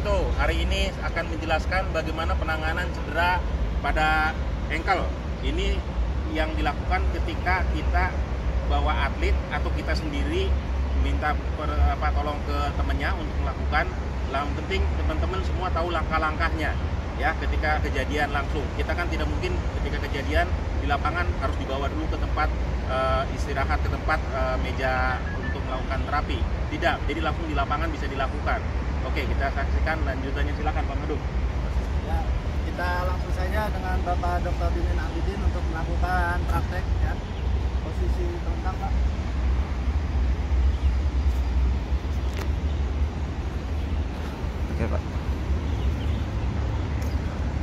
wabarakatuh. Hari ini akan menjelaskan bagaimana penanganan cedera pada ankle. Ini yang dilakukan ketika kita bawa atlet atau kita sendiri minta tolong ke temannya untuk melakukan. Yang penting teman-teman semua tahu langkah-langkahnya ya ketika kejadian langsung. Kita kan tidak mungkin ketika kejadian di lapangan harus dibawa dulu ke tempat istirahat, ke tempat meja untuk melakukan terapi. Tidak, jadi langsung di lapangan bisa dilakukan. Oke, kita saksikan lanjutannya, silakan Pak Madu. Ya, kita langsung saja dengan Bapak Dr. Dinin Abidin untuk melakukan praktek ya. Posisi telentang Pak. Oke Pak.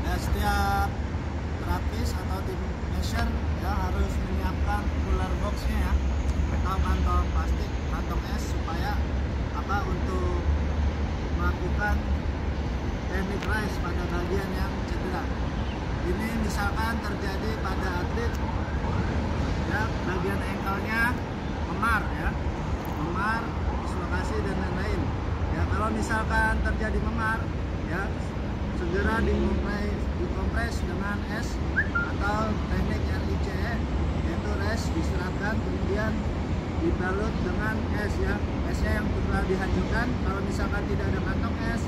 Ya, setiap terapis atau tim measure ya harus menyiapkan cooler boxnya ya, atau kantong plastik, kantong es supaya untuk melakukan teknik rise pada bagian yang cedera. Ini misalkan terjadi pada atlet ya, bagian ankle-nya memar ya, memar, dislokasi dan lain-lain. Ya, kalau misalkan terjadi memar ya, segera dikompres dengan es atau teknik RICE, yaitu res diseratkan kemudian dibalut dengan es ya, esnya yang telah dihancurkan. Kalau misalkan tidak ada kantong es,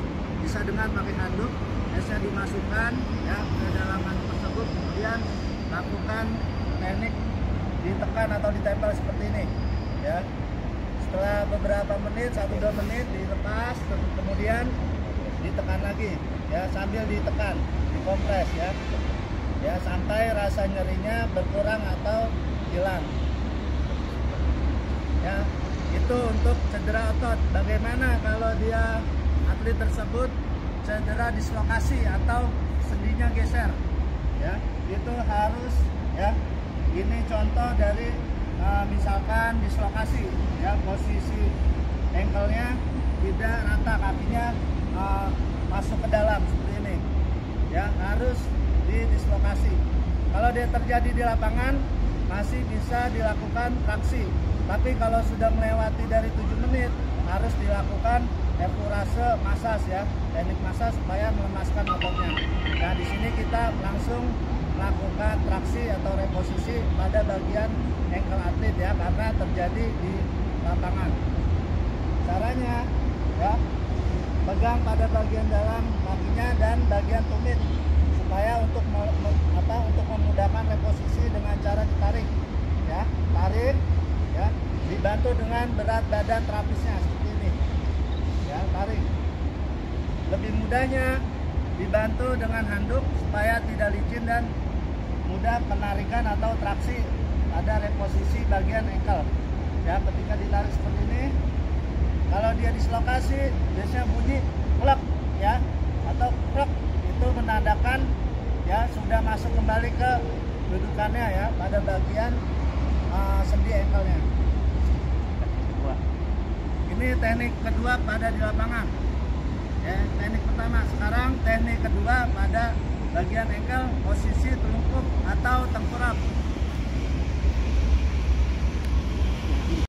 bisa dengan pakai handuk, esnya dimasukkan ya ke dalam handuk tersebut, kemudian lakukan teknik ditekan atau ditempel seperti ini ya. Setelah beberapa menit, 1-2 menit dilepas, kemudian ditekan lagi ya, sambil ditekan, dikompres ya, ya sampai rasa nyerinya berkurang atau hilang ya. Itu untuk cedera otot. Bagaimana kalau dia atlet tersebut cedera dislokasi atau sendinya geser ya, itu harus ya, ini contoh dari misalkan dislokasi ya, posisi ankle-nya tidak rata, kakinya masuk ke dalam seperti ini ya, harus didislokasi. Kalau dia terjadi di lapangan masih bisa dilakukan traksi, tapi kalau sudah melewati dari 7 menit harus dilakukan evaluasi masas ya, teknik masas supaya melemaskan ototnya. Nah, di sini kita langsung melakukan traksi atau reposisi pada bagian ankle atlet ya, karena terjadi di lapangan. Caranya ya, pegang pada bagian dalam kakinya dan bagian tumit supaya untuk memudahkan reposisi dengan cara ditarik ya, tarik ya, dibantu dengan berat badan terapisnya seperti ini ya, tarik. Lebih mudahnya dibantu dengan handuk supaya tidak licin dan mudah penarikan atau traksi pada reposisi bagian ankle ya. Ketika ditarik seperti ini, kalau dia dislokasi biasanya bunyi klek ya, atau krek, itu menandakan ya sudah masuk kembali ke dudukannya ya, pada bagian sendi ankle-nya. Ini teknik kedua pada di lapangan ya. Teknik pertama, sekarang teknik kedua pada bagian ankle, posisi telungkup atau tengkurap.